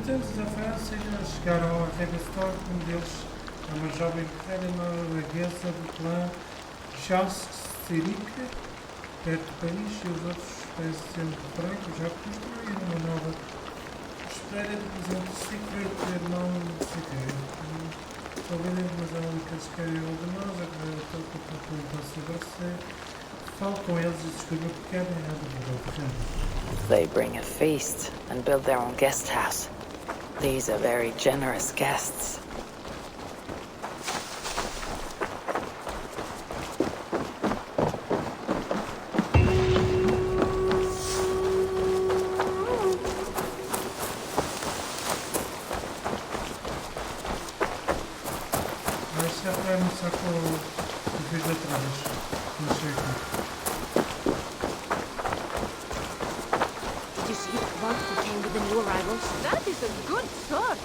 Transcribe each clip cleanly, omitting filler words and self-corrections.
visitantes da França chegaram a Rebestor. Um deles é uma jovem guerreira norueguesa do clã Cerco, perto de Paris, e os outros parecem francos, já construíram uma nova espera de presente secreto, irmão secreto. Talvez mas a única querem orgulhosa, que perguntam se você. Falo com eles e descubro que querem a They bring a feast and build their own guest house. These are very generous guests. Mas se vai começar com o vídeo atrás. Não sei aqui. Did you see the cloak who came with the new arrivals? That is a good sword.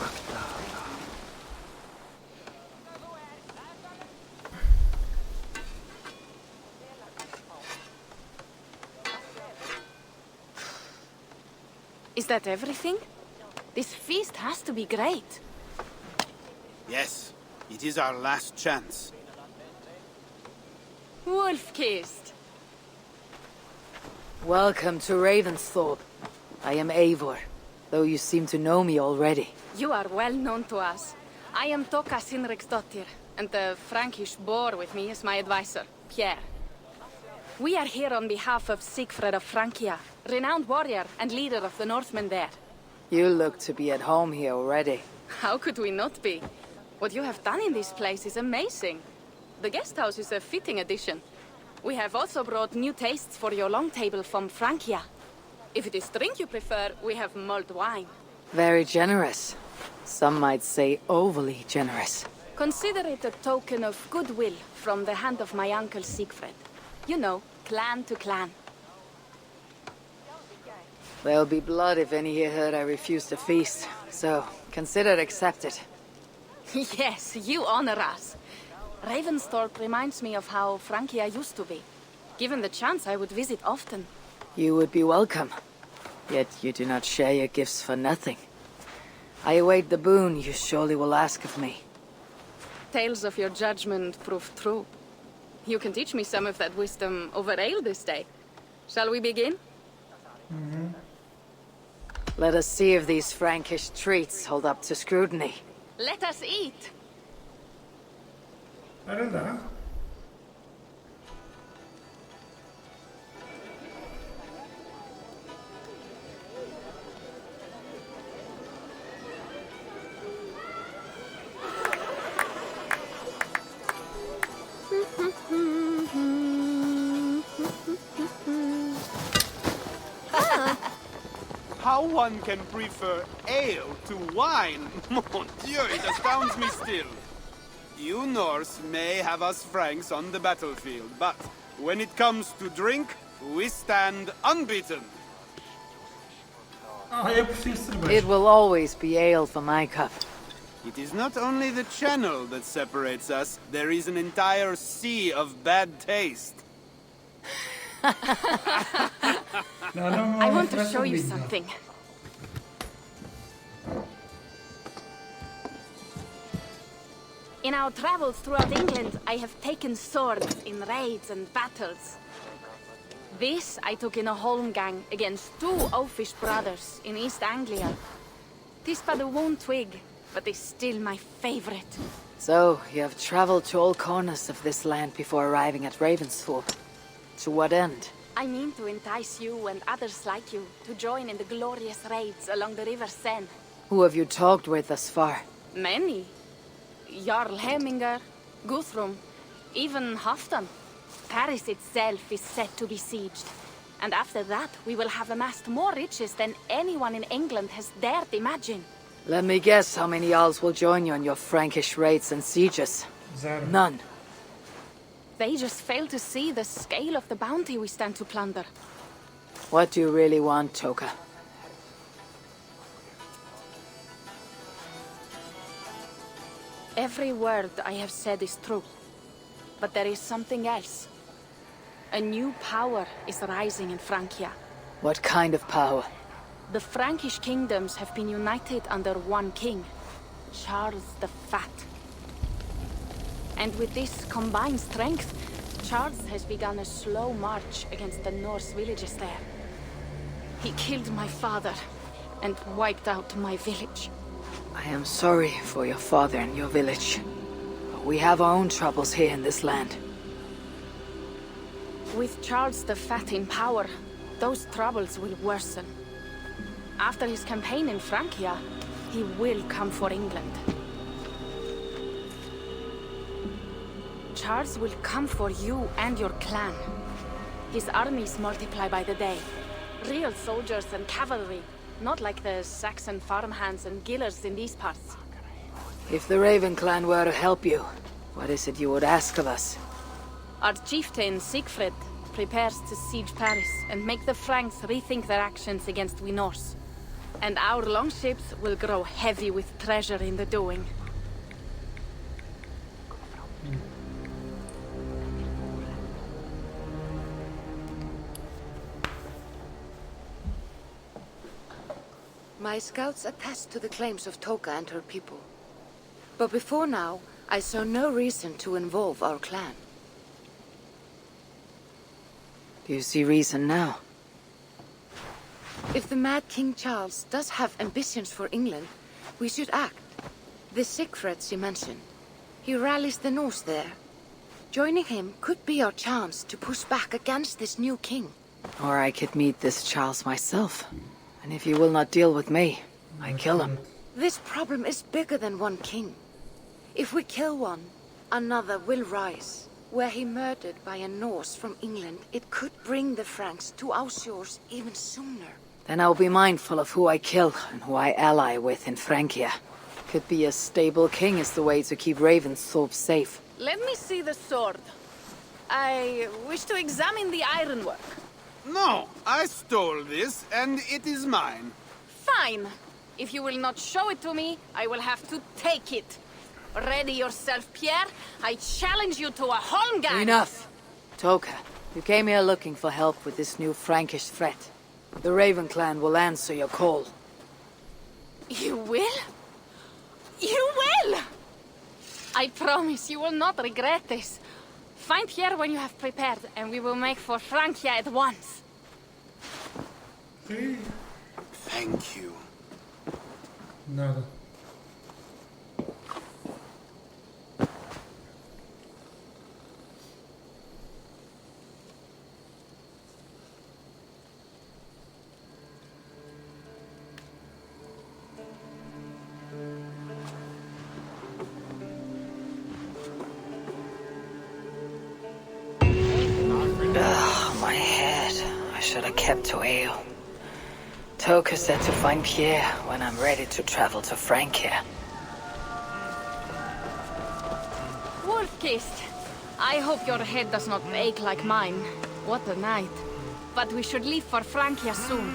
Is that everything? This feast has to be great. Yes, it is our last chance. Wolf-kissed. Welcome to Ravensthorpe. I am Eivor, though you seem to know me already. You are well known to us. I am Toka Sinriksdottir, and the Frankish boar with me is my advisor, Pierre. We are here on behalf of Sigfred of Francia, renowned warrior and leader of the Northmen there. You look to be at home here already. How could we not be? What you have done in this place is amazing. The guest house is a fitting addition. We have also brought new tastes for your long table from Francia. If it is drink you prefer, we have mulled wine. Very generous. Some might say overly generous. Consider it a token of goodwill from the hand of my uncle Siegfried. You know, clan to clan. There'll be blood if any here heard I refuse to feast, so consider it accepted. Yes, you honor us. Ravensthorpe reminds me of how Francia used to be. Given the chance, I would visit often. You would be welcome. Yet you do not share your gifts for nothing. I await the boon you surely will ask of me. Tales of your judgment prove true. You can teach me some of that wisdom over ale this day. Shall we begin? Let us see if these Frankish treats hold up to scrutiny. Let us eat! Ora lá. How one can prefer ale to wine? Mon Dieu, it astounds me still. You Norse may have us Franks on the battlefield, but when it comes to drink, we stand unbeaten. Eu prefiro cerveja. It will always be ale for my cup. It is not only the channel that separates us, there is an entire sea of bad taste. I want to show you something. In our travels throughout England, I have taken swords in raids and battles. This I took in a holmgang against two oafish brothers in East Anglia. Tis but a worn twig, but is still my favorite. So, you have traveled to all corners of this land before arriving at Ravensthorpe. To what end? I mean to entice you and others like you to join in the glorious raids along the River Seine. Who have you talked with thus far? Many. Jarl Hemminger, Guthrum, even Halfdan. Paris itself is set to be sieged. And after that, we will have amassed more riches than anyone in England has dared imagine. Let me guess how many Jarls will join you on your Frankish raids and sieges. Zero. None. They just fail to see the scale of the bounty we stand to plunder. What do you really want, Toka? Every word I have said is true. But there is something else. A new power is rising in Francia. What kind of power? The Frankish kingdoms have been united under one king, Charles the Fat. And with this combined strength, Charles has begun a slow march against the Norse villages there. He killed my father and wiped out my village. I am sorry for your father and your village. But we have our own troubles here in this land. With Charles the Fat in power, those troubles will worsen. After his campaign in Francia, he will come for England. Charles will come for you and your clan. His armies multiply by the day. Real soldiers and cavalry, not like the Saxon farmhands and gillers in these parts. If the Raven clan were to help you, what is it you would ask of us? Our chieftain, Siegfried, prepares to siege Paris and make the Franks rethink their actions against we Norse. And our longships will grow heavy with treasure in the doing. My scouts attest to the claims of Toka and her people. But before now, I saw no reason to involve our clan. Do you see reason now? If the mad King Charles does have ambitions for England, we should act. The Siegfrieds you mentioned, he rallies the Norse there. Joining him could be our chance to push back against this new king. Or I could meet this Charles myself. And if he will not deal with me, I kill him. This problem is bigger than one king. If we kill one, another will rise. Were he murdered by a Norse from England, it could bring the Franks to our shores even sooner. Then I'll be mindful of who I kill and who I ally with in Francia. Could be a stable king is the way to keep Ravensthorpe safe. Let me see the sword. I wish to examine the ironwork. No, I stole this, and it is mine. Fine. If you will not show it to me, I will have to take it. Ready yourself, Pierre. I challenge you to a holmgang. Enough! Toka, you came here looking for help with this new Frankish threat. The Raven clan will answer your call. You will? You will! I promise you will not regret this. Find Pierre when you have prepared, and we will make for Francia at once. Okay. Thank you. Nada. My head. I should have kept to ale. Toka said to find Pierre when I'm ready to travel to Francia. Wolf-kissed. I hope your head does not ache like mine. What a night. But we should leave for Francia soon.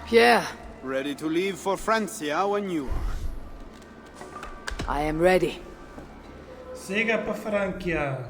Pierre, Ready to leave for Francia when you are. I am ready. Siga para Francia.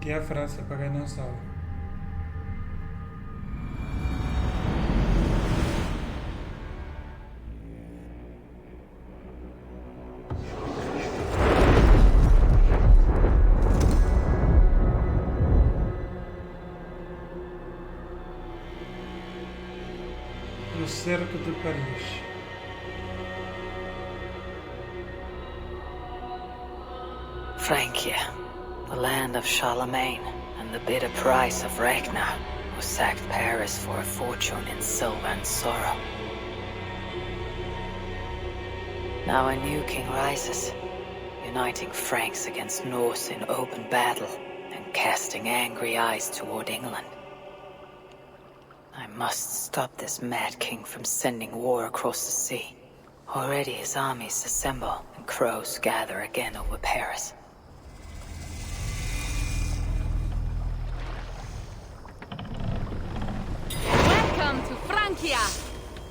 Que é a França, para quem não sabe. O Cerco de Paris. Francia, the land of Charlemagne, and the bitter price of Ragnar, who sacked Paris for a fortune in silver and sorrow. Now a new king rises, uniting Franks against Norse in open battle. and casting angry eyes toward England. I must stop this mad king from sending war across the sea. Already his armies assemble, and crows gather again over Paris. Welcome to Francia!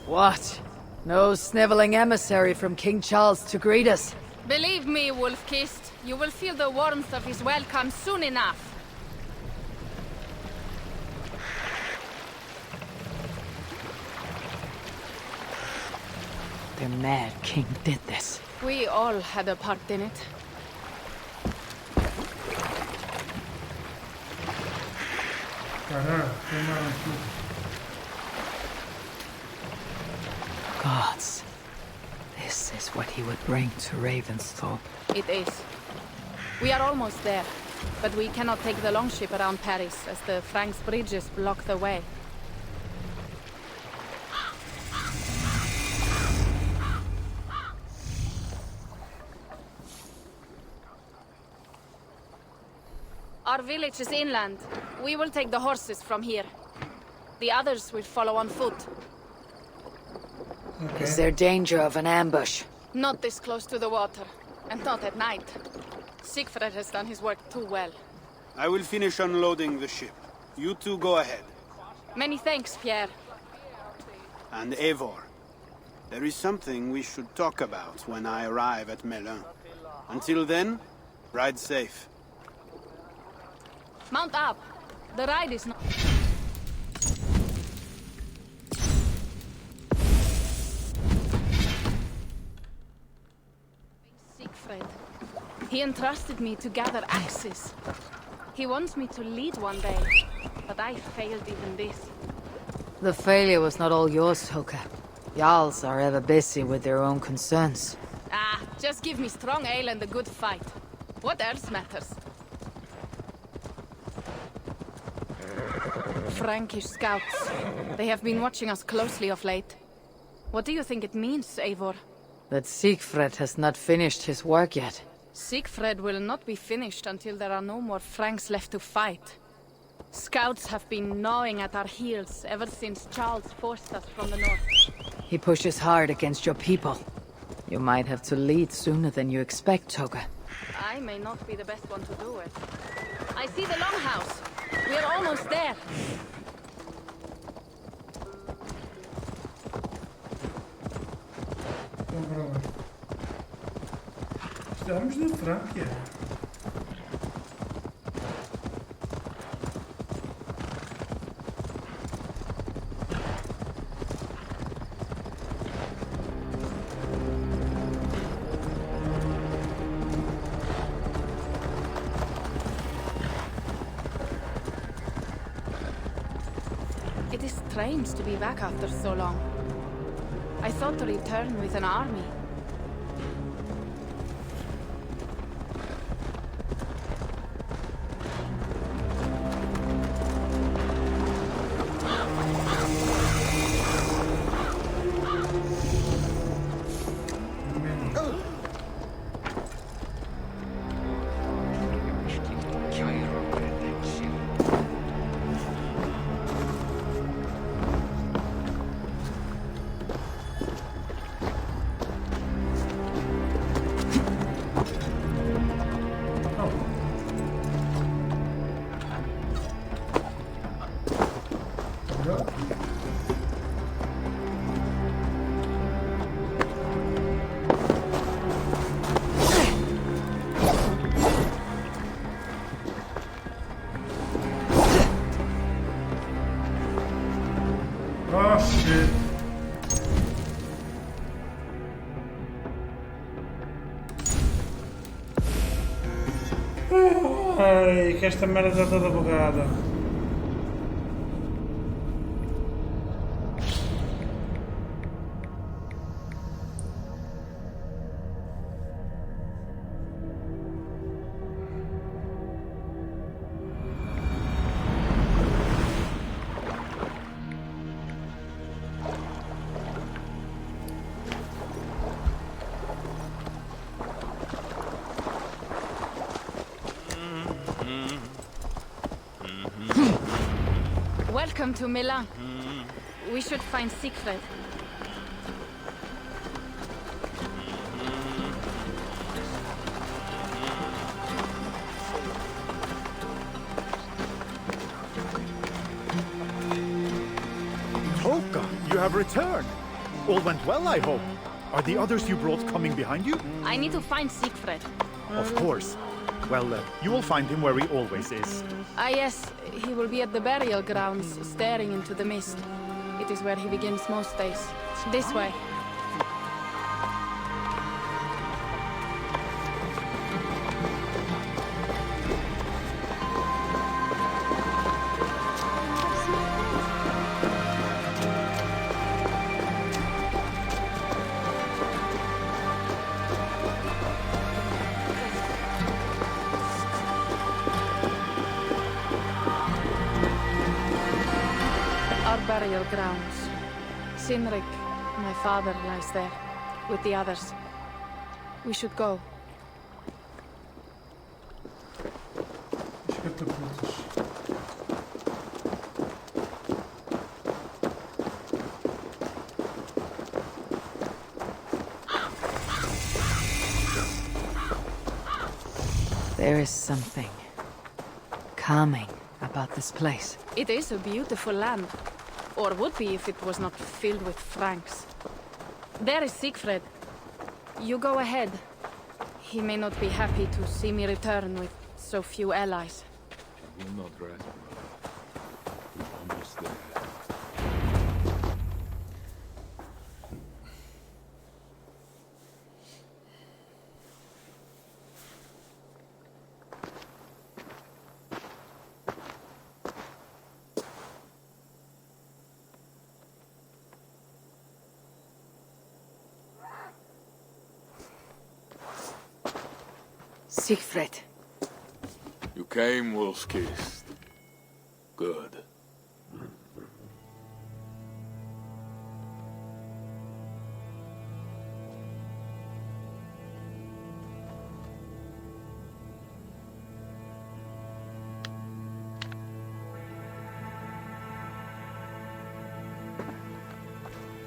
What? No sniveling emissary from King Charles to greet us? Believe me, Wolf-Kissed, you will feel the warmth of his welcome soon enough. The mad king did this. We all had a part in it. Caralho, queimaram tudo. Gods. This is what he would bring to Ravensthorpe. It is. We are almost there, but we cannot take the longship around Paris as the Franks' bridges block the way. Our village is inland. We will take the horses from here. The others will follow on foot. Ok. Is there danger of an ambush? Not this close to the water, and not at night. Siegfried has done his work too well. I will finish unloading the ship. You two go ahead. Many thanks, Pierre. And Eivor, there is something we should talk about when I arrive at Melun. Until then, ride safe. Mount up. The ride is not... Siegfried. He entrusted me to gather axes. He wants me to lead one day, but I failed even this. The failure was not all yours, Toka. Jarls are ever busy with their own concerns. Ah, just give me strong ale and a good fight. What else matters? Frankish scouts. They have been watching us closely of late. What do you think it means, Eivor? That Siegfried has not finished his work yet. Siegfried will not be finished until there are no more Franks left to fight. Scouts have been gnawing at our heels ever since Charles forced us from the north. He pushes hard against your people. You might have to lead sooner than you expect, Toga. I may not be the best one to do it. I see the longhouse. We are almost there. Então, para lá. Estamos na Franquia. It is strange to be back after so long. I thought to return with an army. Oh shit. Ai, que esta merda está toda bugada. Welcome to Milan. We should find Siegfried. Toka, you have returned. All went well, I hope. Are the others you brought coming behind you? I need to find Siegfried. Of course. Well, you will find him where he always is. Ah yes, he will be at the burial grounds, staring into the mist. It is where he begins most days. This way. Our burial grounds. Sinrik, my father, lies there, with the others. We should go. As catapultas. There is something calming about this place. It is a beautiful land. Or would be if it was not filled with Franks. There is Siegfried. You go ahead. He may not be happy to see me return with so few allies. Will not rest. We're almost there. Siegfried. You came, wolf-kissed. Good.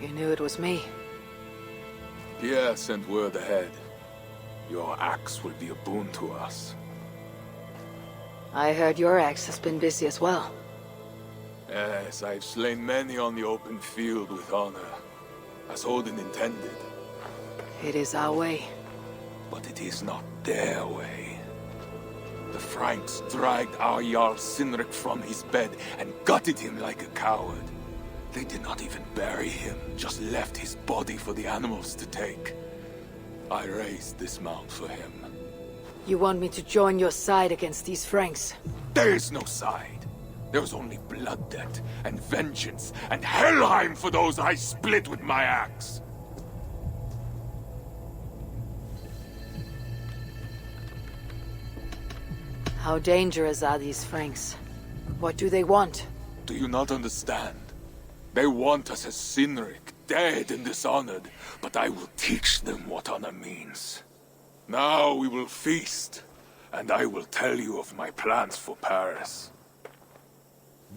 You knew it was me. Pierre sent word ahead. Your axe will be a boon to us. I heard your axe has been busy as well. Yes, I've slain many on the open field with honor, as Odin intended. It is our way. But it is not their way. The Franks dragged our Jarl Sinrik from his bed and gutted him like a coward. They did not even bury him, just left his body for the animals to take. I raised this mound for him. You want me to join your side against these Franks? There is no side. There is only blood debt, and vengeance, and Helheim for those I split with my axe. How dangerous are these Franks? What do they want? Do you not understand? They want us as Sinrik, dead and dishonored, but I will teach them what honor means. Now we will feast, and I will tell you of my plans for Paris.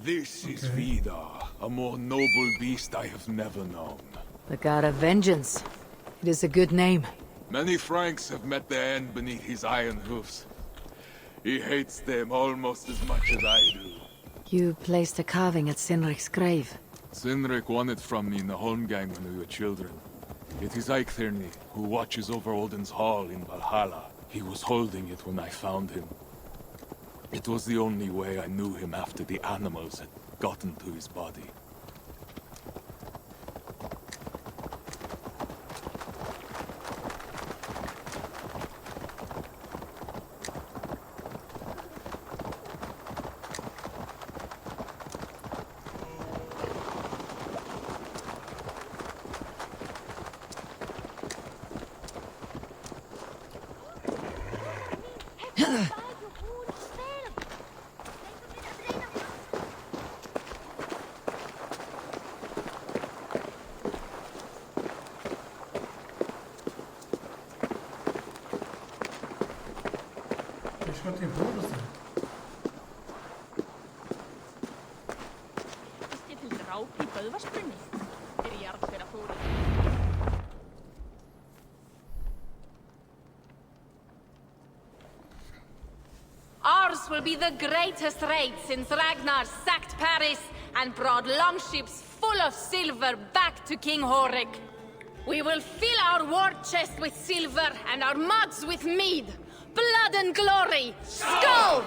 This is Vidar, a more noble beast I have never known. The god of vengeance. It is a good name. Many Franks have met their end beneath his iron hoofs. He hates them almost as much as I do. You placed a carving at Sinrik's grave. Sinrik won it from me in the Holmgang when we were children. It is Eiktherni, who watches over Odin's hall in Valhalla. He was holding it when I found him. It was the only way I knew him after the animals had gotten to his body. Eles continuam assim. vöðvasprungið. Jarl þeirra fóru. Ours will be the greatest raid since Ragnar sacked Paris and brought longships full of silver back to King Horik. We will fill our war chest with silver and our mugs with mead. Blood and glory! Skull!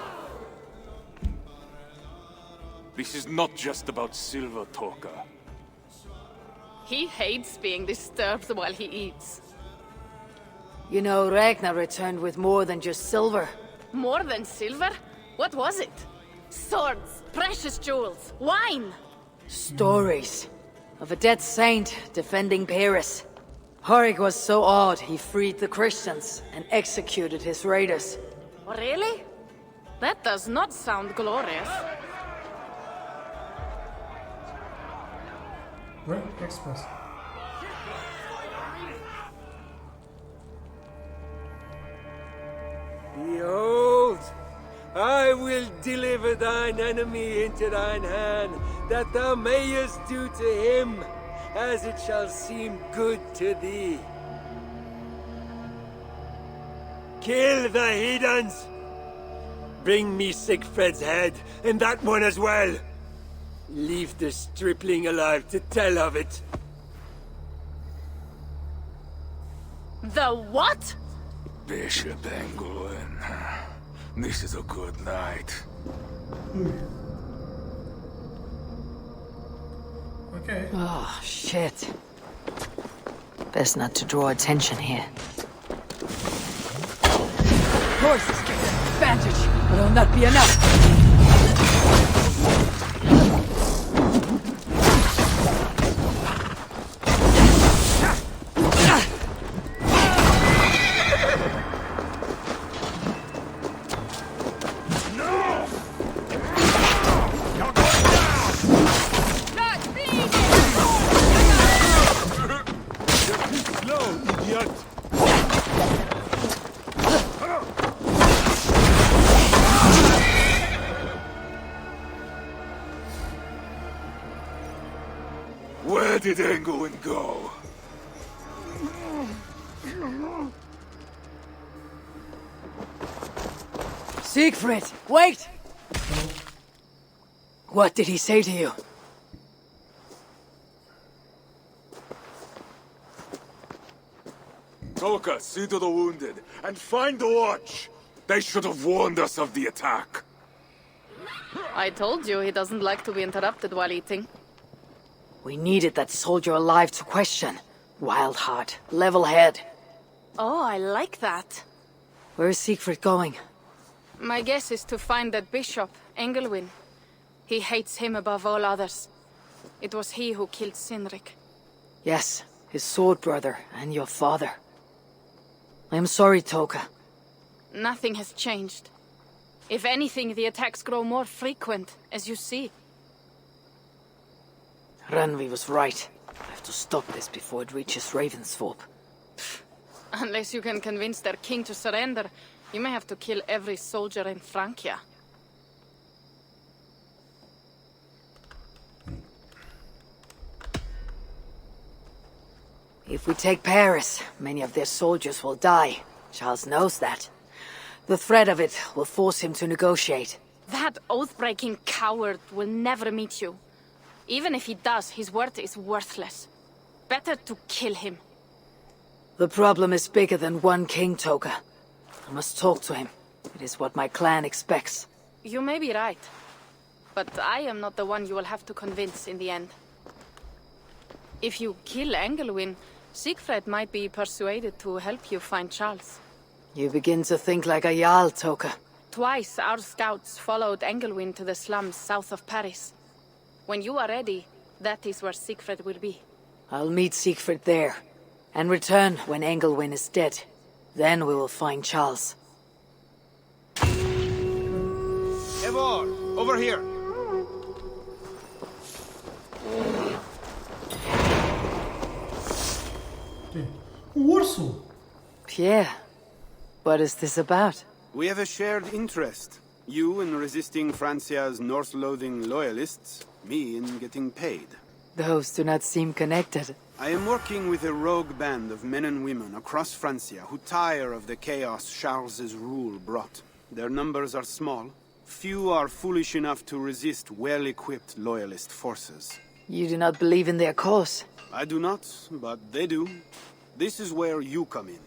This is not just about silver, Torka. He hates being disturbed while he eats. You know, Ragnar returned with more than just silver. More than silver? What was it? Swords, precious jewels, wine! Stories of a dead saint defending Paris. Horik was so awed he freed the Christians and executed his raiders. Really? That does not sound glorious. Right, Express. Behold, I will deliver thine enemy into thine hand, that thou mayest do to him as it shall seem good to thee. Kill the heathens! Bring me Sigfred's head, and that one as well. Leave the stripling alive to tell of it. The what? Bishop Engelwin. This is a good night. Okay. Oh, shit. Best not to draw attention here. Horses get an advantage, but it'll not be enough. Where did Engelwin go? Siegfried, wait! What did he say to you? Toka, see to the wounded, and find the watch! They should have warned us of the attack. I told you he doesn't like to be interrupted while eating. We needed that soldier alive to question. Wild heart, level head. Oh, I like that. Where is Siegfried going? My guess is to find that bishop, Engelwin. He hates him above all others. It was he who killed Cynric. Yes, his sword brother and your father. I am sorry, Toka. Nothing has changed. If anything, the attacks grow more frequent, as you see. Randvi was right. I have to stop this before it reaches Ravensthorpe. Unless you can convince their king to surrender, you may have to kill every soldier in Francia. If we take Paris, many of their soldiers will die. Charles knows that. The threat of it will force him to negotiate. That oath-breaking coward will never meet you. Even if he does, his word is worthless. Better to kill him. The problem is bigger than one king, Toka. I must talk to him. It is what my clan expects. You may be right. But I am not the one you will have to convince in the end. If you kill Engelwin, Siegfried might be persuaded to help you find Charles. You begin to think like a Jarl, Toka. Twice our scouts followed Engelwin to the slums south of Paris. When you are ready, that is where Siegfried will be. I'll meet Siegfried there, and return when Engelwin is dead. Then we will find Charles. Eivor, over here. Urso! Pierre, what is this about? We have a shared interest. You in resisting Francia's Norse-loathing loyalists, me in getting paid. Those do not seem connected. I am working with a rogue band of men and women across Francia who tire of the chaos Charles's rule brought. Their numbers are small. Few are foolish enough to resist well-equipped loyalist forces. You do not believe in their cause? I do not, but they do. This is where you come in.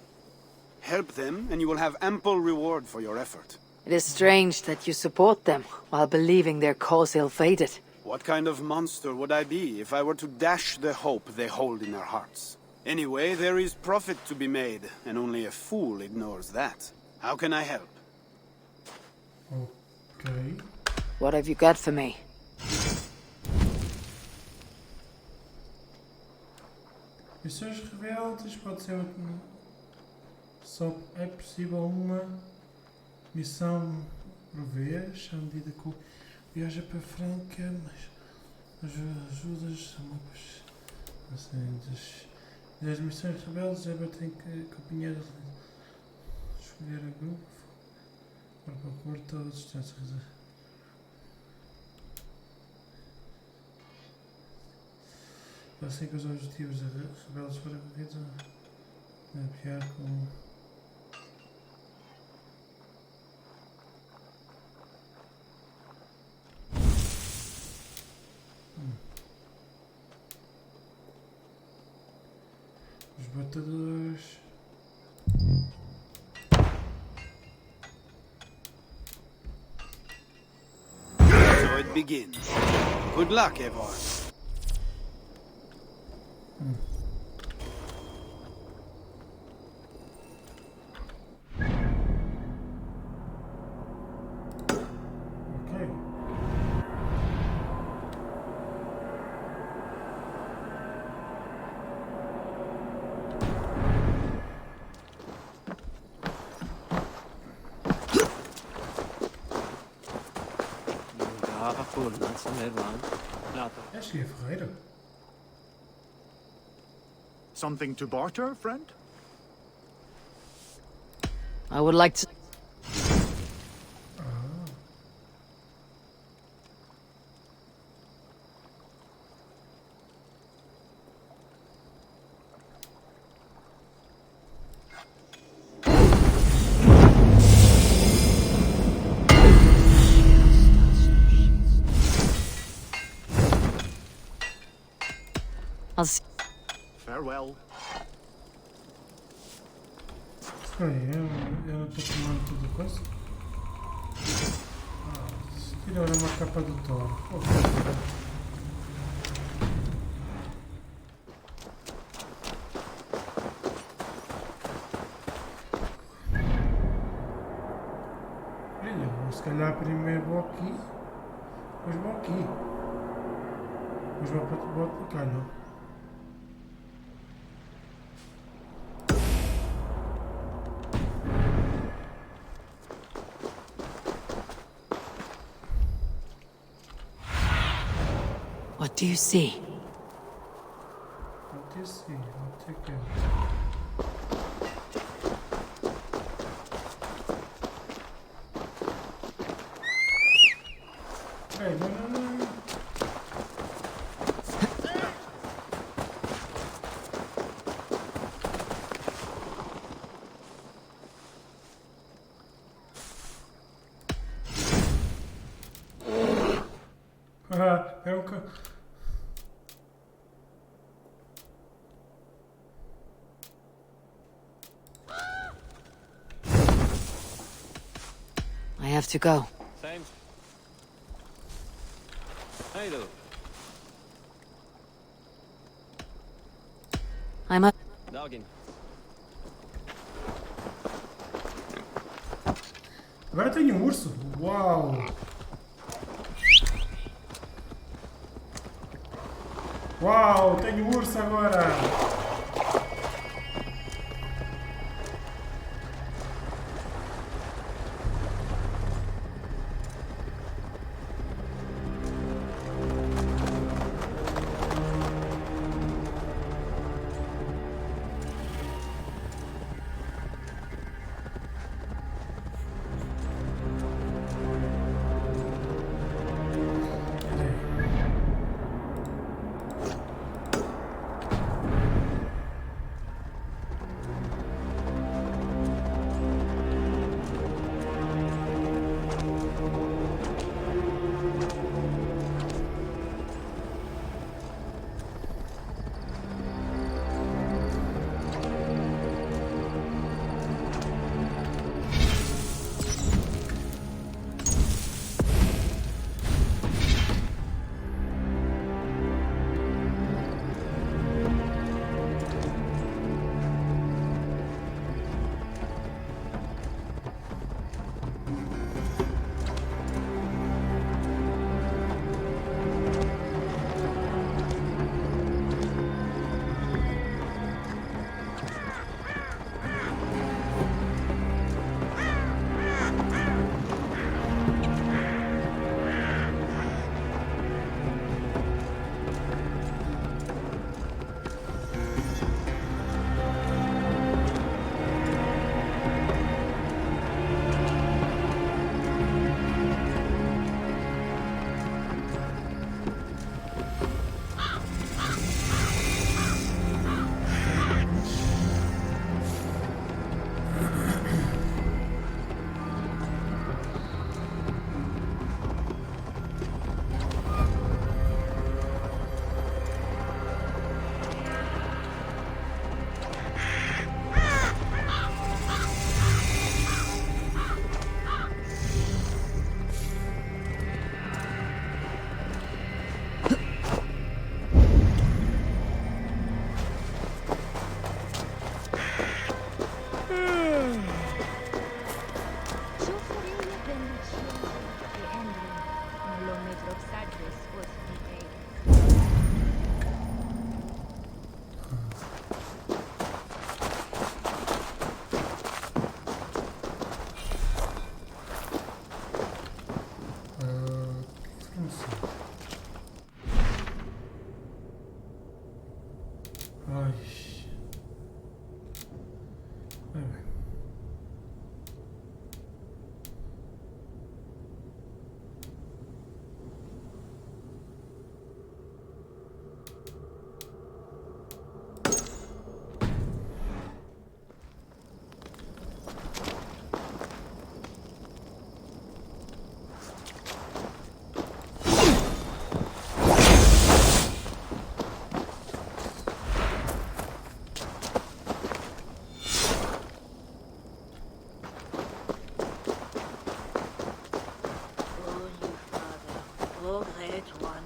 Help them, and you will have ample reward for your effort. It is strange that you support them, while believing their cause ill-fated. What kind of monster would I be if I were to dash the hope they hold in their hearts? Anyway, there is profit to be made, and only a fool ignores that. How can I help? Ok. What have you got for me? Missões rebeldes pode ser só é possível uma missão por vez, à medida que viaja para Franca, mas as ajudas são assim, das missões rebeldes já tem que acompanhar, escolher a grupo, para procurar toda a distância. Assim que os objetivos rebeldes forem corridos, mapear com... Os batedores... So it begins. Good luck, everyone. Ok. Acho que é ferreira. Something to barter, friend? I would like to... I'll see. Farewell. Espera aí, eu não estou tomando tudo coisa? Tiraram uma capa do Thor. Olha, se calhar primeiro vou aqui, depois vou aqui. Depois vou para cá, não? What do you see? What do you see? I'll take it. Hey, no. É um ca... I have to go. Same. Hey, though. I'm a... Dogging. Agora tem um urso. Uau! Uau, tenho um urso agora! O Great One.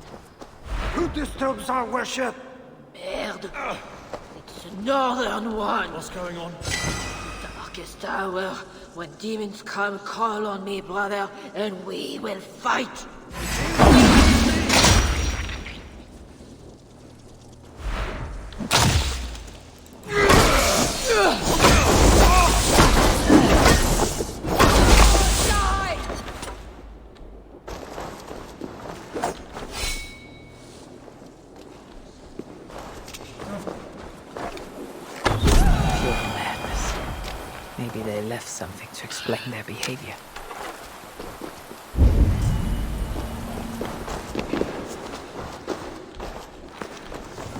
Who disturbs our worship? Merde. It's the Northern One. What's going on? Darkest hour. When demons come, call on me, brother, and we will fight. Maybe they left something to explain their behavior.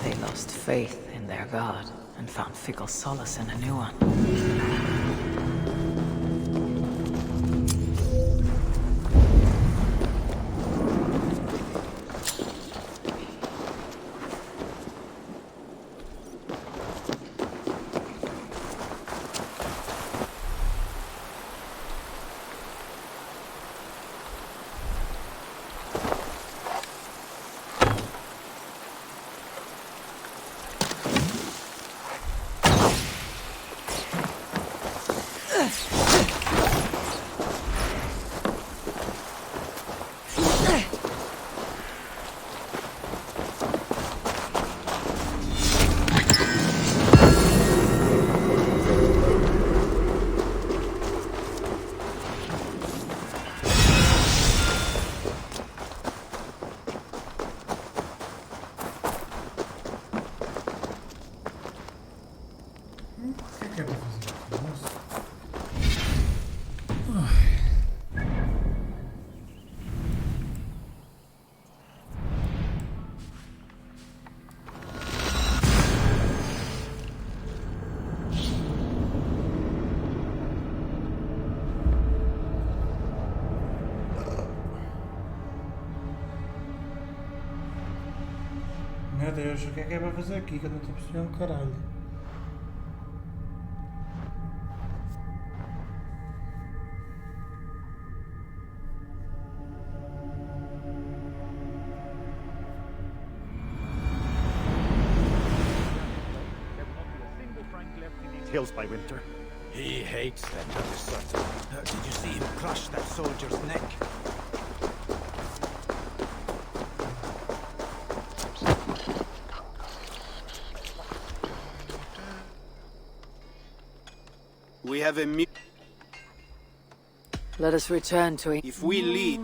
They lost faith in their god and found fickle solace in a new one. Meu Deus, o que é para fazer aqui que eu não estou percebendo um caralho? Hills by winter. He hates them, that is certain. Did you see him crush that soldier's neck? We have a Let us return to it. If we lead,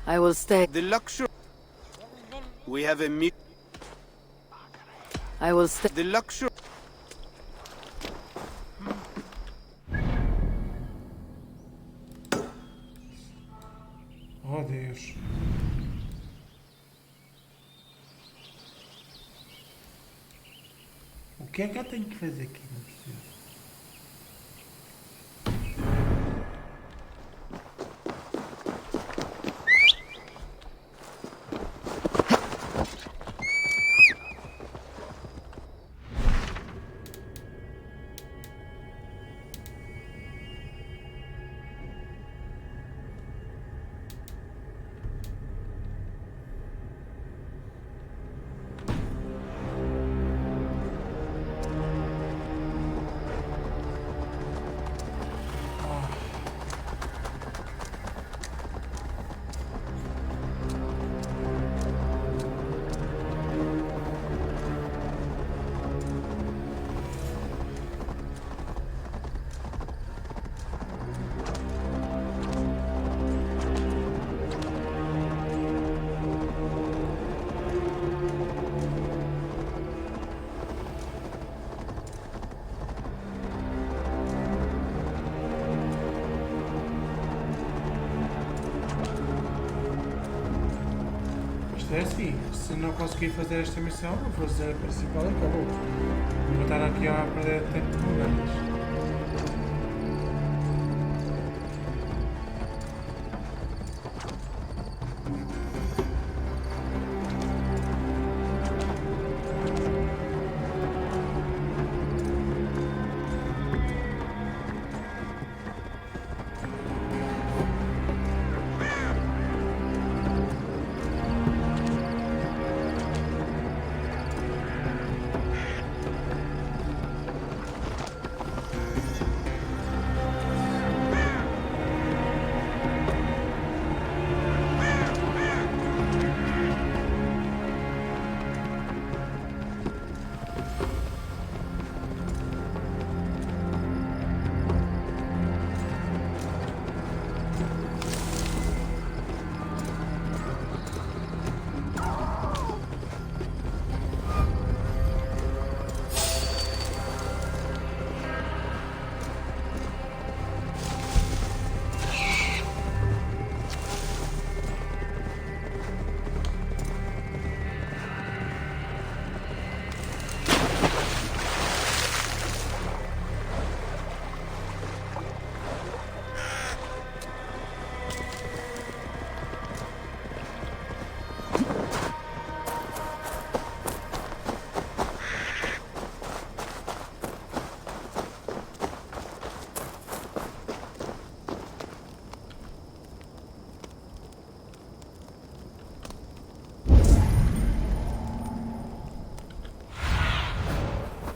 I will stay. the luxury. We have a I will stay. the luxury. Oh Deus. O que é que eu tenho que fazer aqui? Não percebo. É assim, se não conseguir fazer esta missão, vou fazer a principal e acabou. Não vou estar aqui a perder tempo com ganas.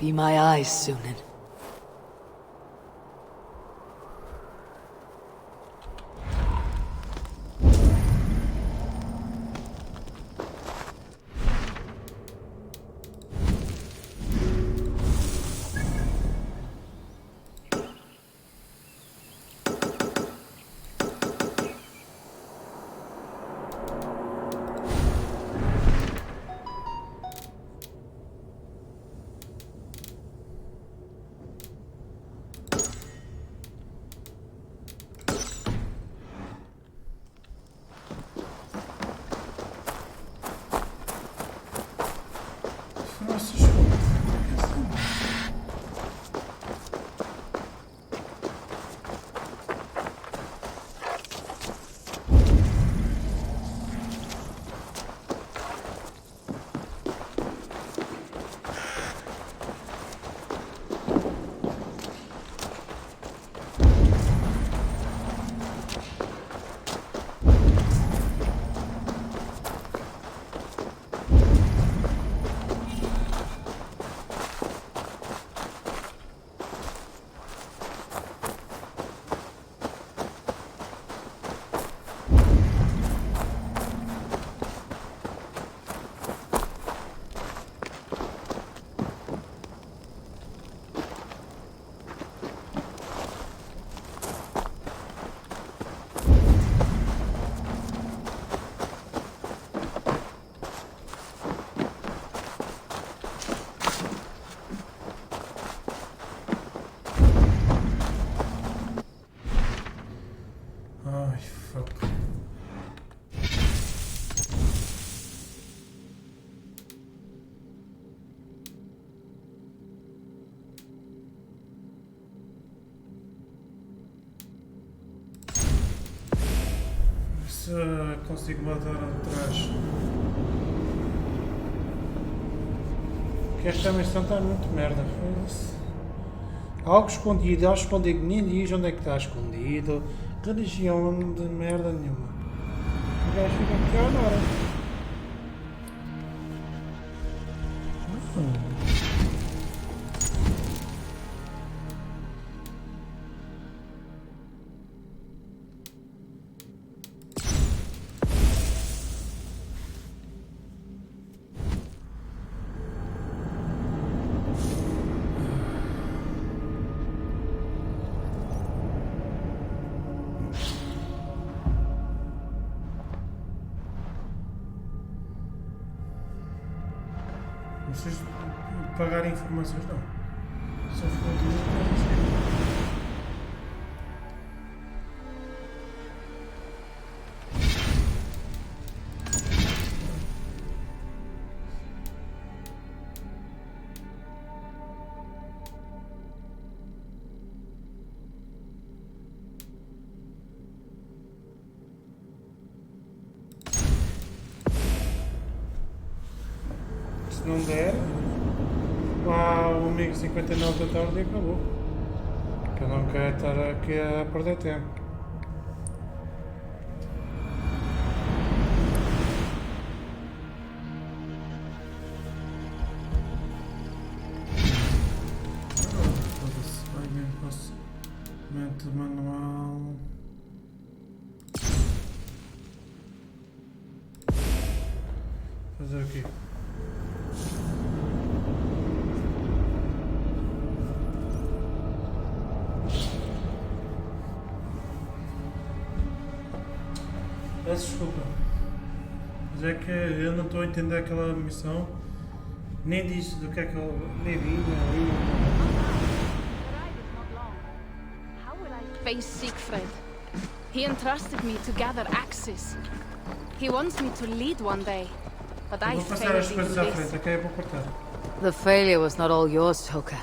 Be my eyes, Sunan. Nossa, show. Ai, fuck. Se consigo matar atrás. Que esta missão está muito merda. Algo escondido, algo escondido, nem diz onde é que está escondido. Religião de merda nenhuma. O gajo fica aqui a olhar. Vocês pagarem informações não. Só for se não der, o amigo 59 da tarde e acabou. Que eu não quero estar aqui a perder tempo. Foda-se, vai mesmo, posso. Mente manual. Fazer o quê? Peço desculpa, mas é que eu não estou a entender aquela missão, nem disse do que é que eu nem vi, nem li. How will I face Siegfried? He entrusted me to gather axes. He wants me to lead one day, but I Vou passar failed as in coisas à this. frente, ok? Vou cortar. The failure was not all yours, Toka.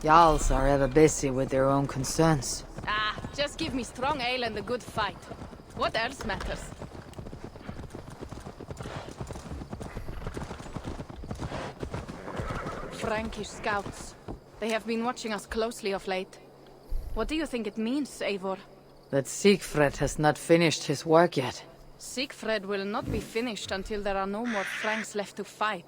Jarls are ever busy with their own concerns. Ah, just give me strong ale and a good fight. What else matters? Frankish scouts. They have been watching us closely of late. What do you think it means, Eivor? That Siegfried has not finished his work yet. Siegfried will not be finished until there are no more Franks left to fight.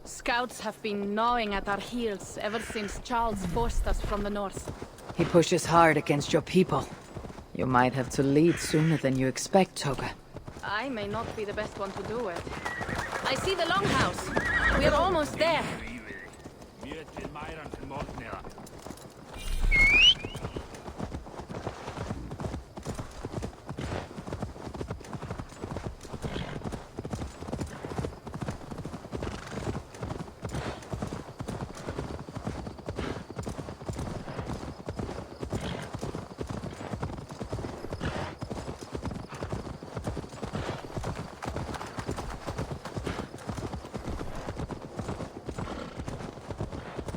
Scouts have been gnawing at our heels ever since Charles forced us from the north. He pushes hard against your people. You might have to lead sooner than you expect, Toga. I may not be the best one to do it. I see the longhouse. We're almost there.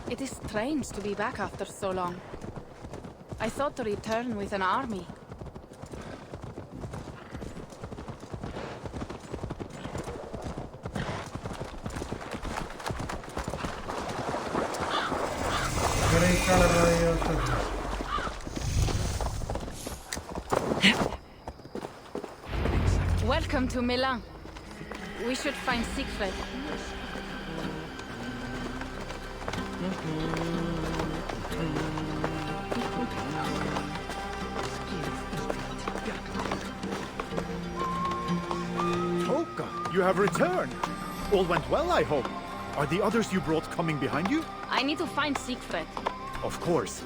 It is strange to be back after so long. I thought to return with an army. Peraí, cara, eu tô... Welcome to Milan. We should find Siegfried. Toka, you have returned. All went well, I hope. Are the others you brought coming behind you? I need to find Siegfried. Of course.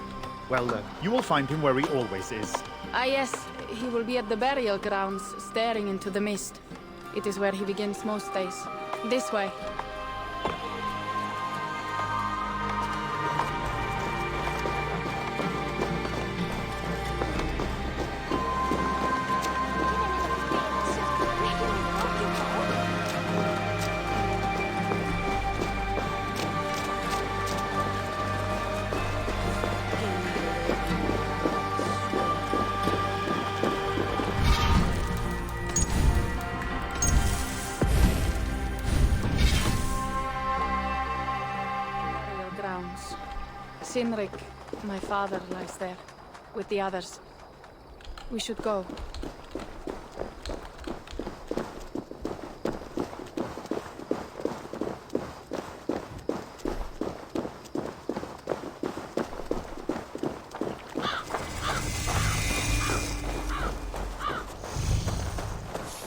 Well, you will find him where he always is. Ah yes, he will be at the burial grounds, staring into the mist. It is where he begins most days. This way. Sinrik, my father, lies there, with the others. We should go.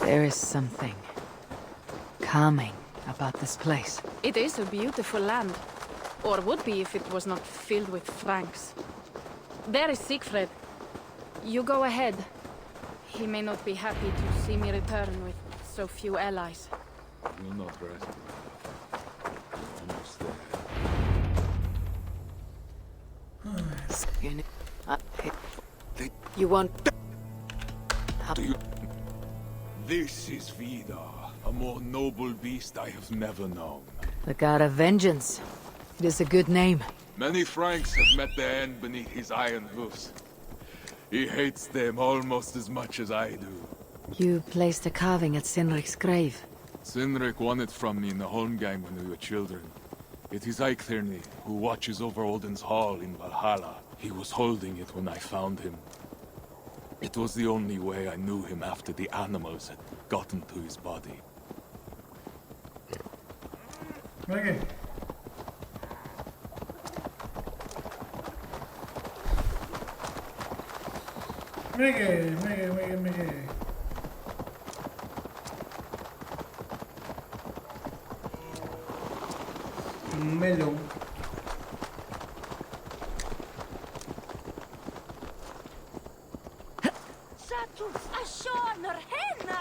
There is something calming about this place. It is a beautiful land. Or would be if it was not filled with Franks. There is Siegfried. You go ahead. He may not be happy to see me return with so few allies. Will not rest. Almost there. You want... Do you... This is Vidar, a more noble beast I have never known. The god of vengeance. It is a good name. Many Franks have met their end beneath his iron hoofs. He hates them almost as much as I do. You placed a carving at Sinrik's grave. Sinrik won it from me in the Holmgang when we were children. It is Eiktherni, who watches over Odin's hall in Valhalla. He was holding it when I found him. It was the only way I knew him after the animals had gotten to his body. Okay. Mega. Melhor. Satus ashonor henna!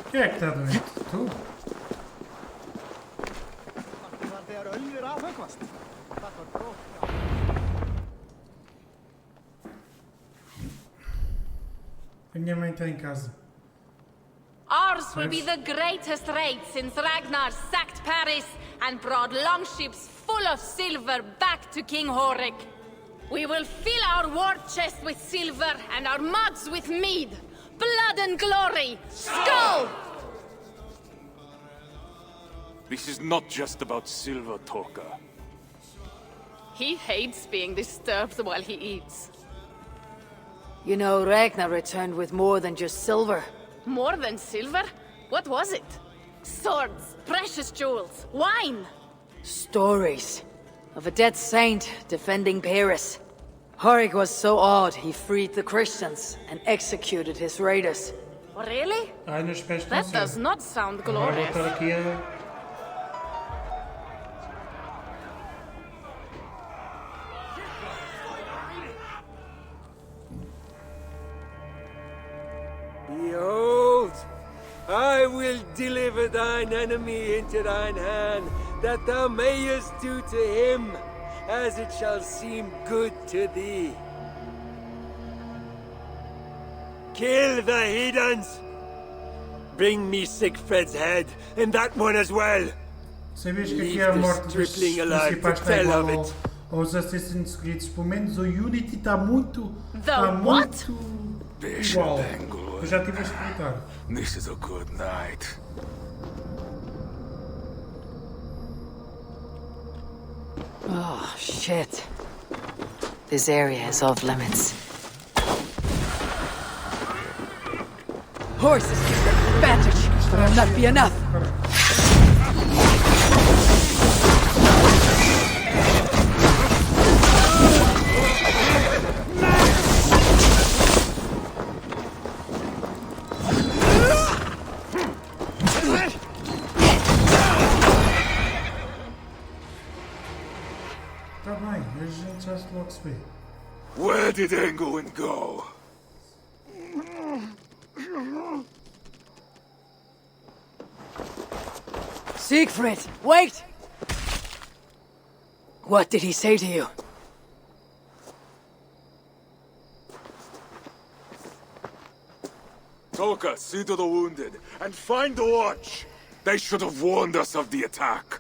Quem é que está doente? Tu? A minha mãe está em casa. Ours will be the greatest raid since Ragnar sacked Paris and brought longships full of silver back to King Horik. We will fill our war chest with silver and our mugs with mead. Blood and glory! Skull! This is not just about silver, Toka. He hates being disturbed while he eats. You know, Ragnar returned with more than just silver. More than silver? What was it? Swords, precious jewels, wine! Stories of a dead saint defending Paris. Horik was so awed he freed the Christians and executed his raiders. Really? Ai, nos pés estão That does certo. not sound Agora vou glorious. estar aqui a... Behold, I will deliver thine enemy into thine hand, that thou mayest do to him as it shall seem good to thee. Kill the heathens! Bring me Sigfred's head, and that one as well! Sabias que aqui Leave é a the morte dos stripling alive to principais está tell of igual it. aos Assassin's Creed. Pelo menos o Unity está muito... Está what? muito... Bishop igual. Englewood. Eu já estive a explicar. This is a good night. Oh, shit. This area is off limits. Horses give them advantage, but will not be enough. Está bem, a gente já logo se vê. Where did Englewood go? Siegfried, wait! What did he say to you? Toka, see to the wounded, and find the watch! They should have warned us of the attack.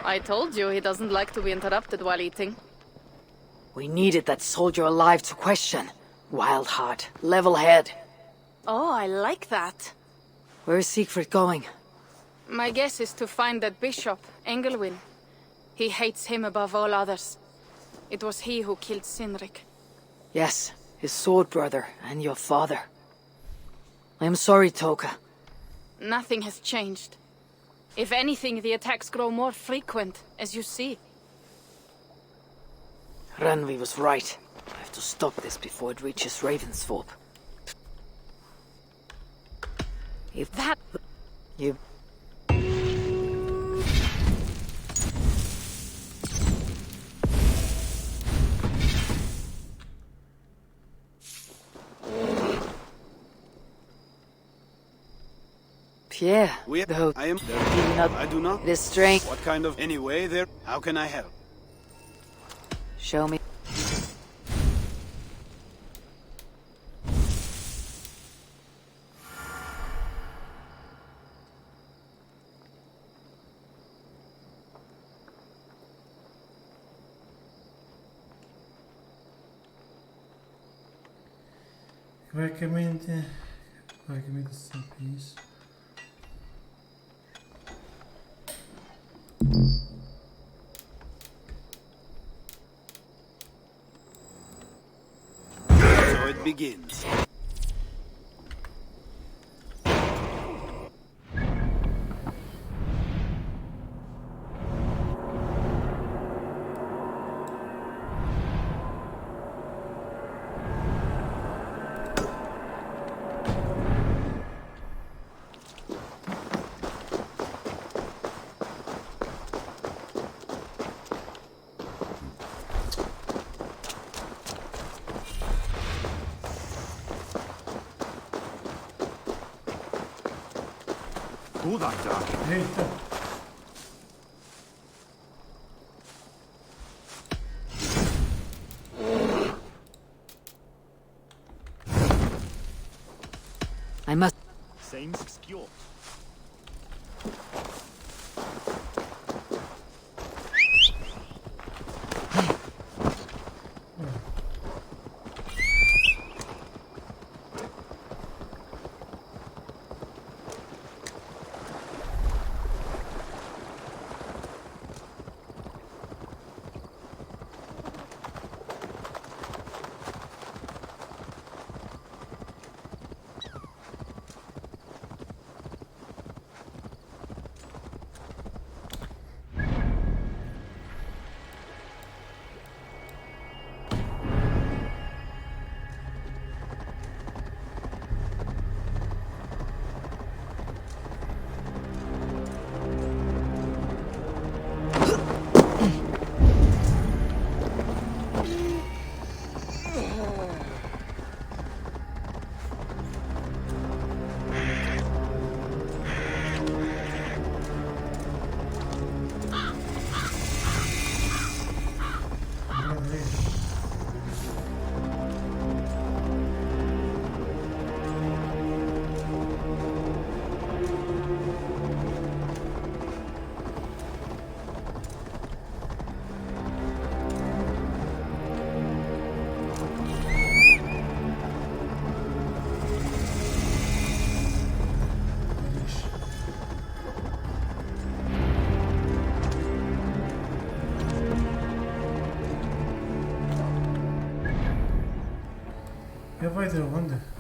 I told you he doesn't like to be interrupted while eating. We needed that soldier alive to question. Wild heart, level head. Oh, I like that. Where is Siegfried going? My guess is to find that bishop, Engelwin. He hates him above all others. It was he who killed Sinrik. Yes, his sword brother and your father. I am sorry, Toka. Nothing has changed. If anything, the attacks grow more frequent, as you see. Randvi was right. I have to stop this before it reaches Ravensthorpe. If That... you... Pierre, though, I am... really not... I do not... It is strange. What kind of... Anyway, there... How can I help? Show me. Basicamente sempre isso. So it begins. Go that dark. Eita! I must... Same skill. vai dar onde?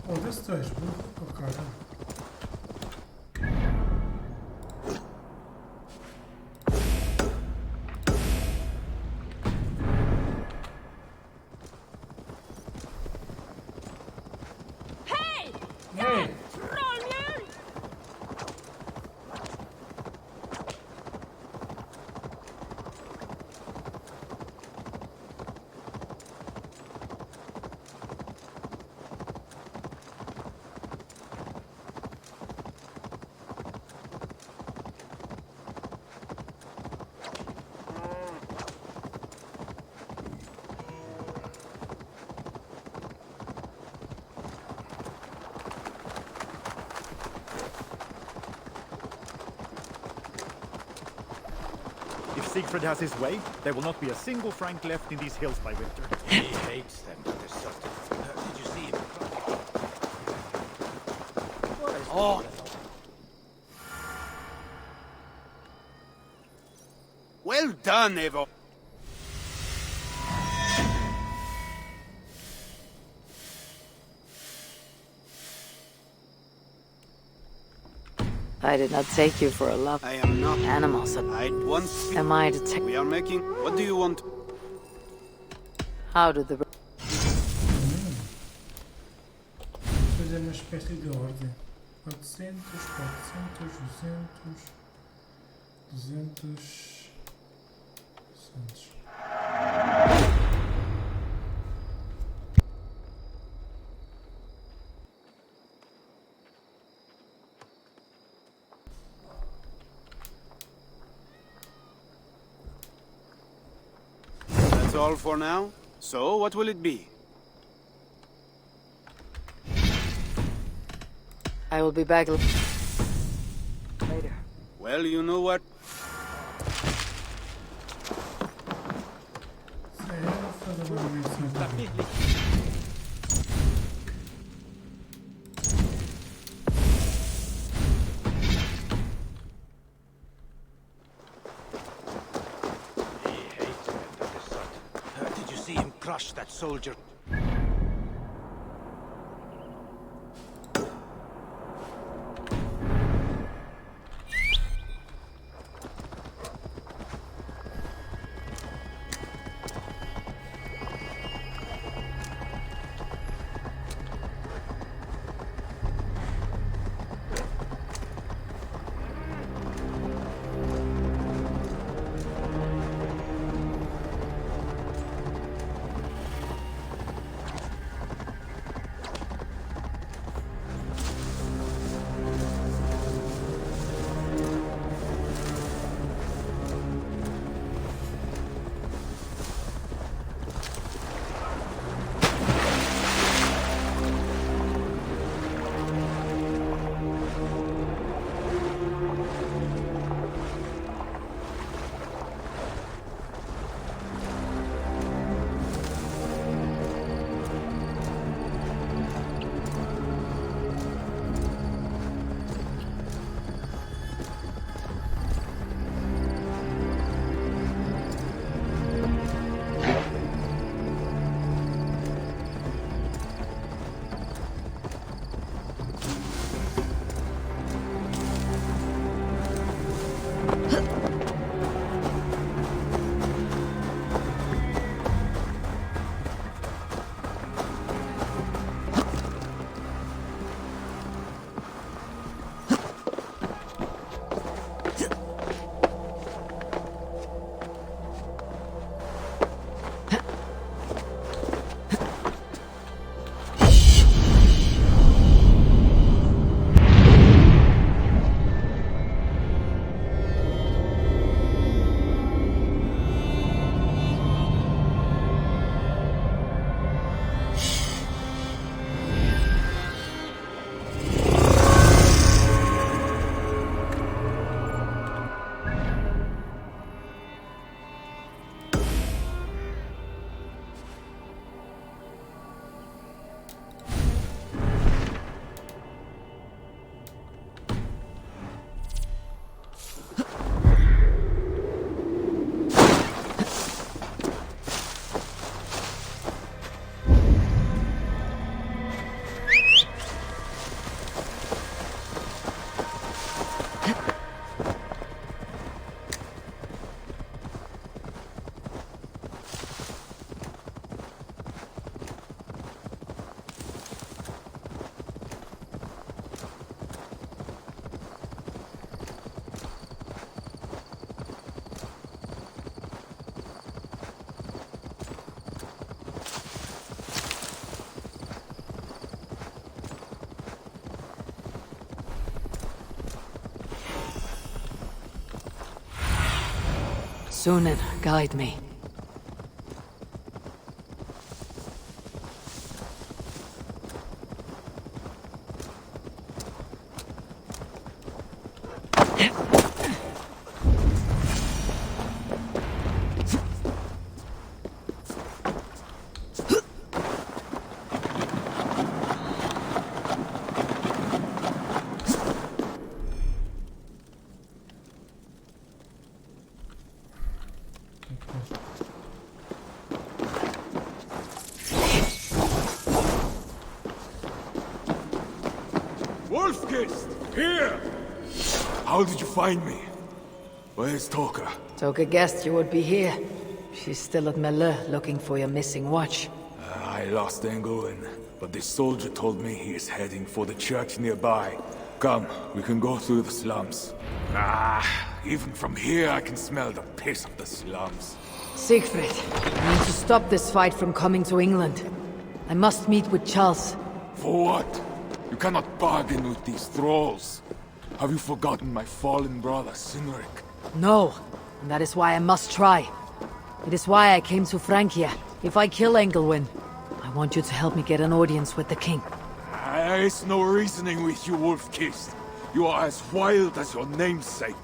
Oh, das tu és burro, oh caramba. Hey! Hey! Trollmjölk! If Siegfried has his way, there will not be a single Frank left in these hills by winter. He hates them to the certain. Did you see him? Oh! Well done, Evo. I did not take you for a love. I am not. Animals. I'd once. Am I to take? We are making. What do you want? How do the? Fazer uma espécie de ordem. 400, 400, 200, 200, 200. That's all for now? So, what will it be? I will be back later. Well, you know what? Fazer uma missão também. He hates it under the sun. Did you see him crush that soldier? Sunan, guide me. Here! How did you find me? Where's Toka? Toka guessed you would be here. She's still at Melle looking for your missing watch. I lost Engel, but this soldier told me he is heading for the church nearby. Come, we can go through the slums. Even from here I can smell the piss of the slums. Siegfried, I need to stop this fight from coming to England. I must meet with Charles. For what? You cannot bargain with these thralls. Have you forgotten my fallen brother, Cynric? No, and that is why I must try. It is why I came to Francia. If I kill Engelwin, I want you to help me get an audience with the king. There is no reasoning with you, Wolf-Kissed. You are as wild as your namesake.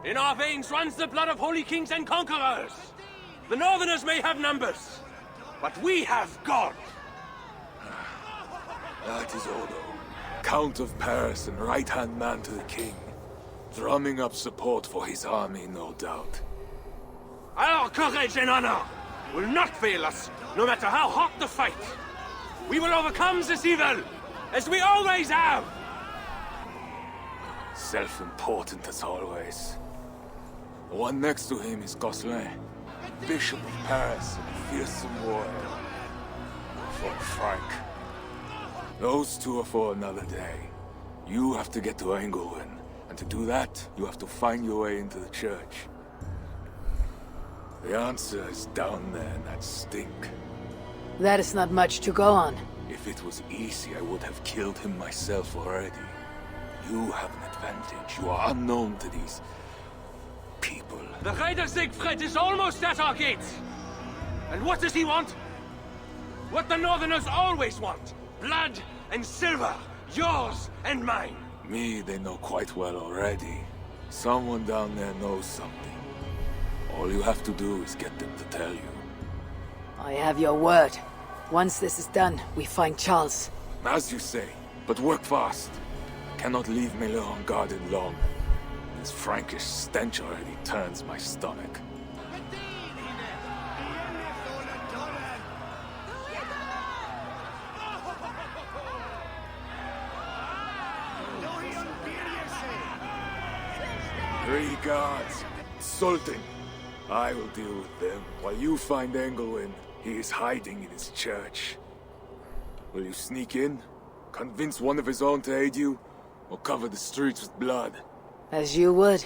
In our veins runs the blood of holy kings and conquerors. The Northerners may have numbers, but we have God. That is Odo, Count of Paris and right-hand man to the king. Drumming up support for his army, no doubt. Our courage and honor will not fail us, no matter how hot the fight. We will overcome this evil, as we always have. Self-important as always. The one next to him is Gosselin, Bishop of Paris and a fearsome warrior. For Frank. Those two are for another day. You have to get to Engelwin, and to do that, you have to find your way into the church. The answer is down there in that stink. That is not much to go on. If it was easy, I would have killed him myself already. You have an advantage. You are unknown to these people. The Raider Siegfried is almost at our gates. And what does he want? What the Northerners always want. Blood and silver. Yours and mine. Me, they know quite well already. Someone down there knows something. All you have to do is get them to tell you. I have your word. Once this is done, we find Charles. As you say, but work fast. Cannot leave Miller unguarded long. This Frankish stench already turns my stomach. Three guards. Insulting. I will deal with them, while you find Engelwin. He is hiding in his church. Will you sneak in? Convince one of his own to aid you? Or cover the streets with blood? As you would.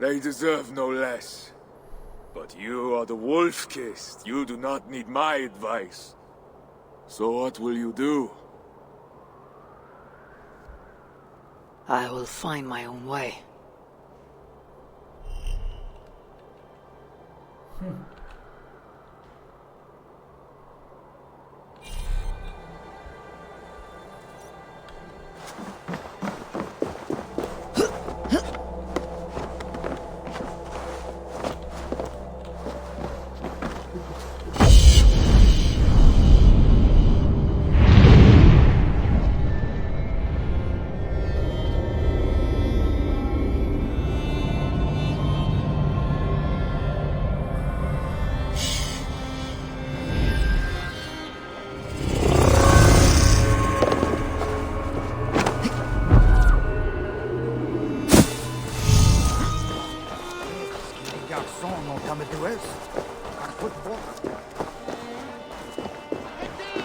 They deserve no less. But you are the Wolf-Kissed. You do not need my advice. So what will you do? I will find my own way.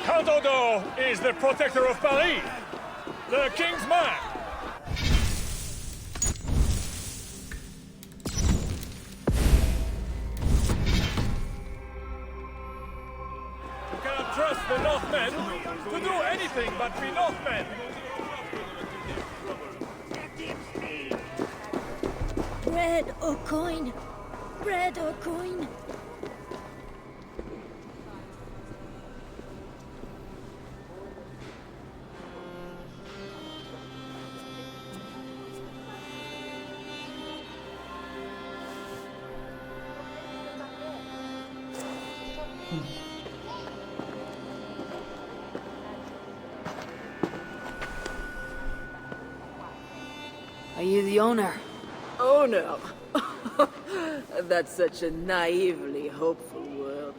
Count Odo is the protector of Paris, the king's man. You cannot trust the Northmen to do anything but be Northmen. Bread or coin? Bread or coin? Are you the owner? Owner? That's such a naively hopeful word.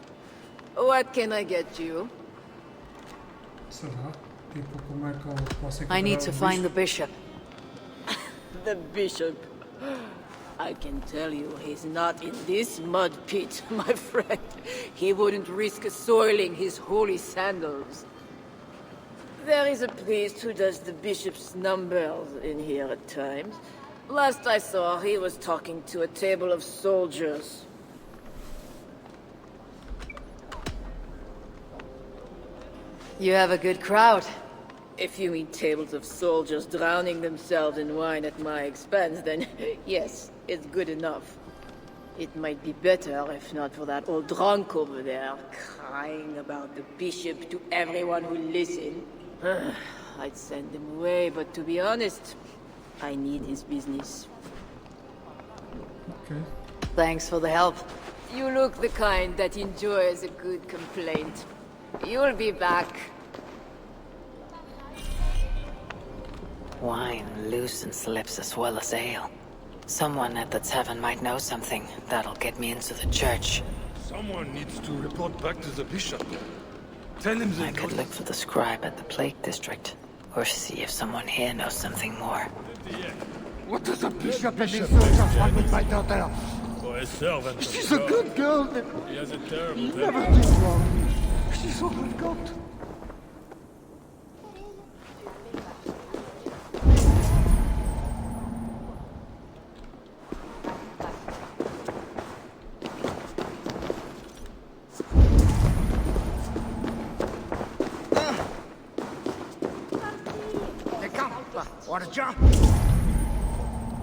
What can I get you? Será? Tipo, como é que eu posso I need encontrar to o find the bicho? bishop. The bishop. I can tell you, he's not in this mud pit, my friend. He wouldn't risk soiling his holy sandals. There is a priest who does the bishop's numbers in here at times. Last I saw, he was talking to a table of soldiers. You have a good crowd. If you mean tables of soldiers drowning themselves in wine at my expense, then yes, it's good enough. It might be better if not for that old drunk over there, crying about the bishop to everyone who listened. I'd send him away, but to be honest, I need his business. Ok. Thanks for the help. You look the kind that enjoys a good complaint. You'll be back. Wine loosens lips as well as ale. Someone at the tavern might know something that'll get me into the church. Someone needs to report back to the bishop. Tell him I could look for the scribe at the Plague District, or see if someone here knows something more. What does a bishop and his soldiers want with my daughter? For a servant. She's a good girl. He has a terrible Never temper. did wrong. She's a good goat.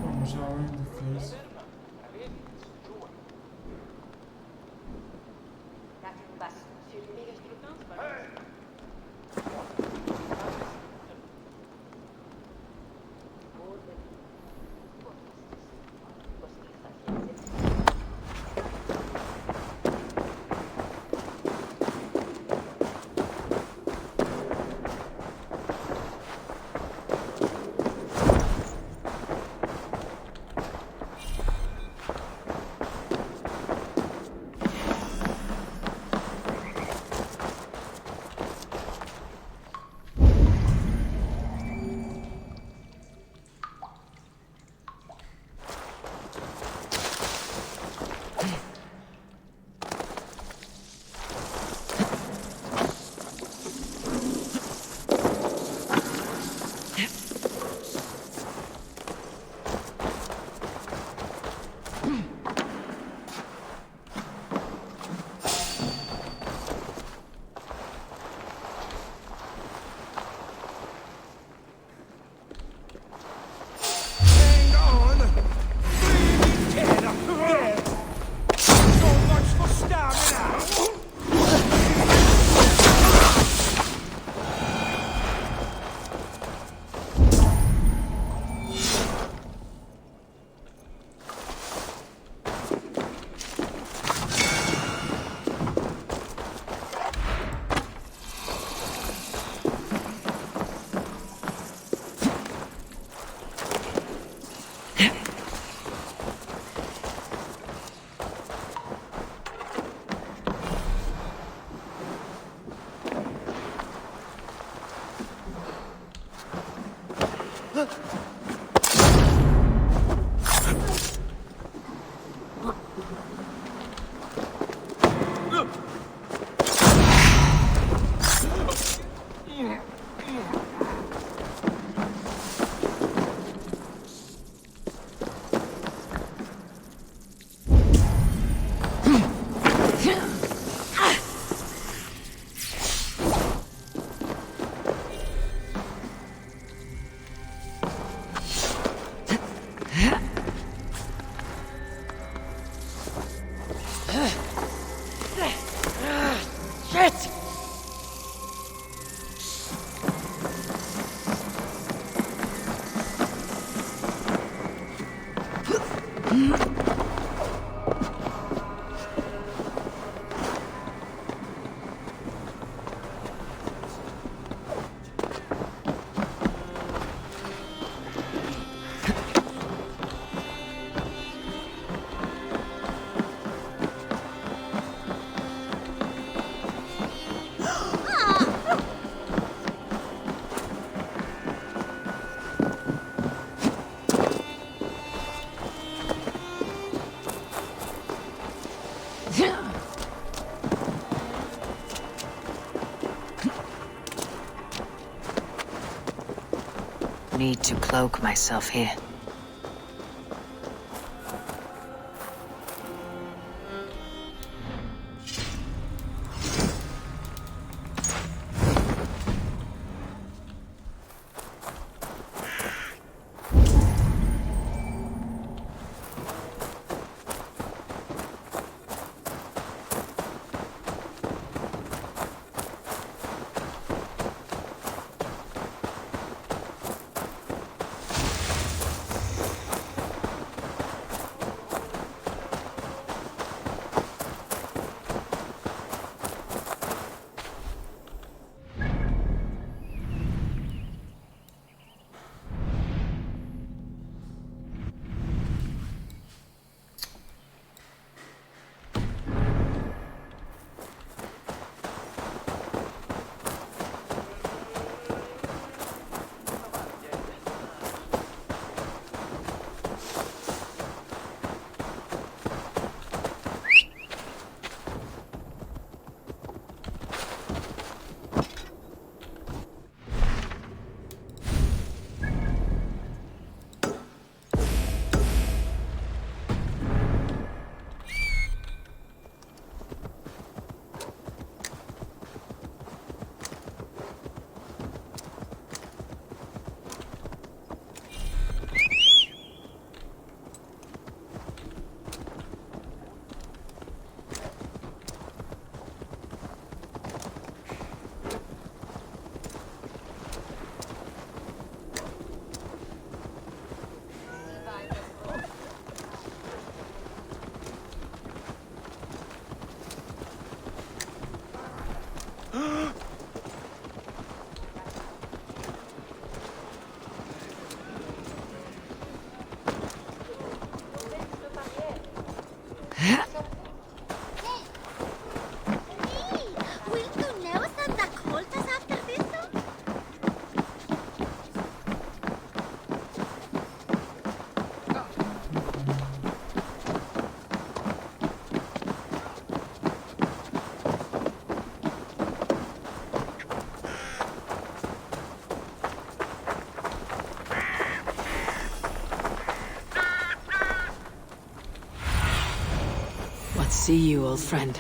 Vamos já além do coisa. need to cloak myself here. See you, old friend.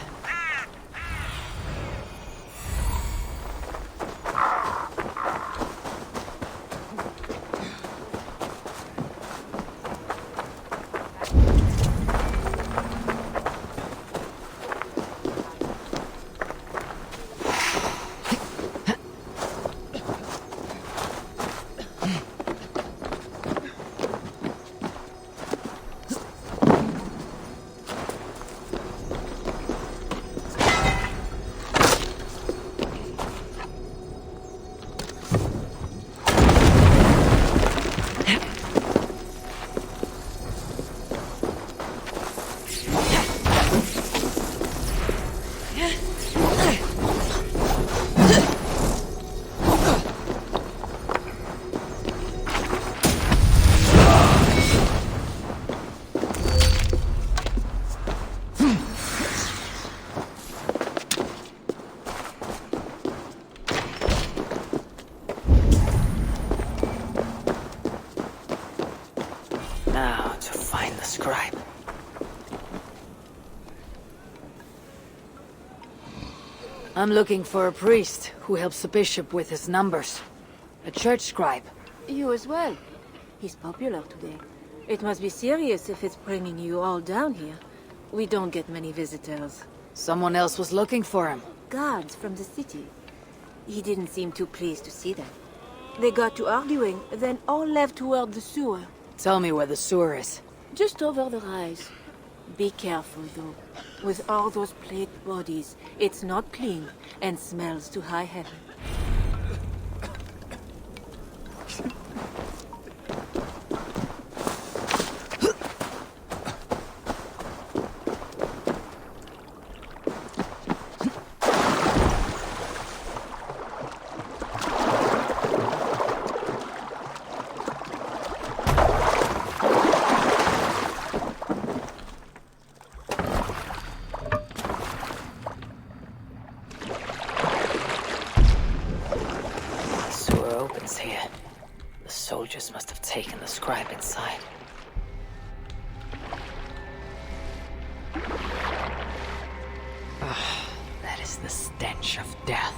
Now to find the scribe. I'm looking for a priest who helps the bishop with his numbers. A church scribe. You as well. He's popular today. It must be serious if it's bringing you all down here. We don't get many visitors. Someone else was looking for him. Guards from the city. He didn't seem too pleased to see them. They got to arguing, then all left toward the sewer. Tell me where the sewer is. Just over the rise. Be careful, though. With all those plagued bodies, it's not clean and smells to high heaven. soldiers must have taken the scribe inside. That is the stench of death.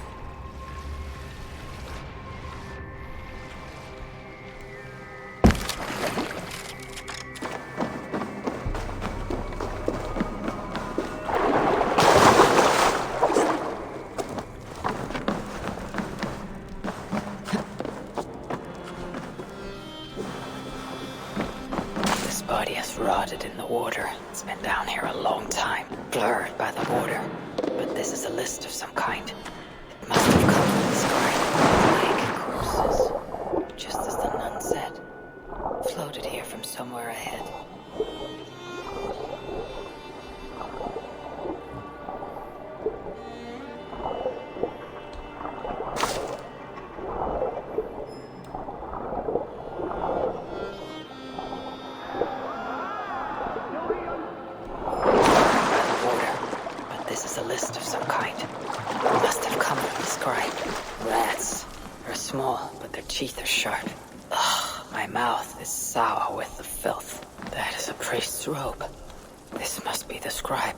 This body has rotted in the water. It's been down here a long time, blurred by the water. But this is a list of some kind. It must have come from the sky, like corpses. Just as the nun said. Floated here from somewhere ahead. Teeth are sharp. Ugh, my mouth is sour with the filth. That is a priest's robe. This must be the scribe.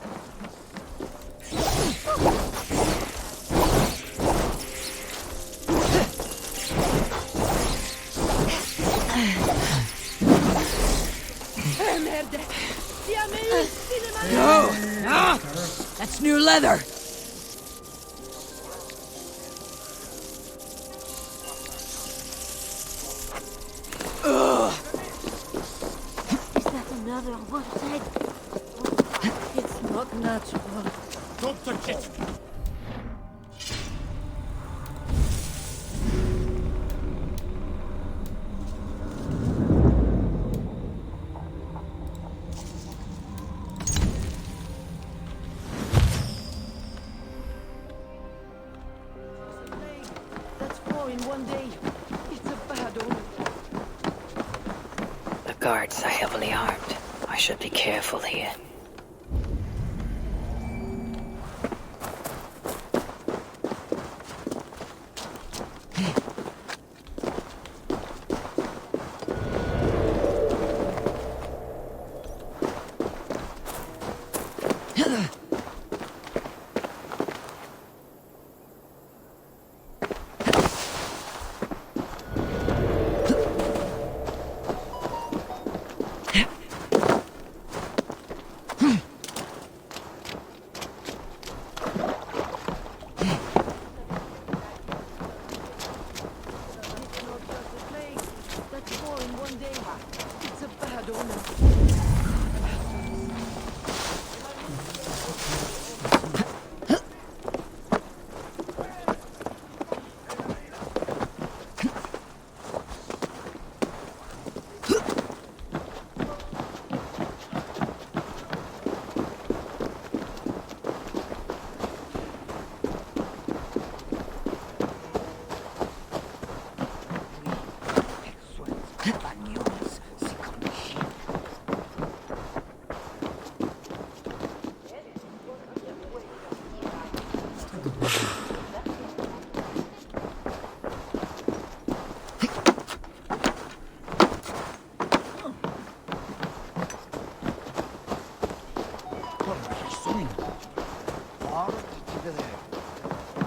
No! Ah! That's new leather! It's not natural. Don't touch it! That's 4 in one day. It's a bad omen. The guards are heavily armed. I should be careful here.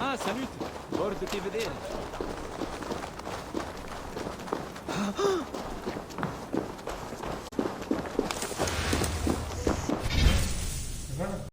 Ah, salut! Lord de vedere.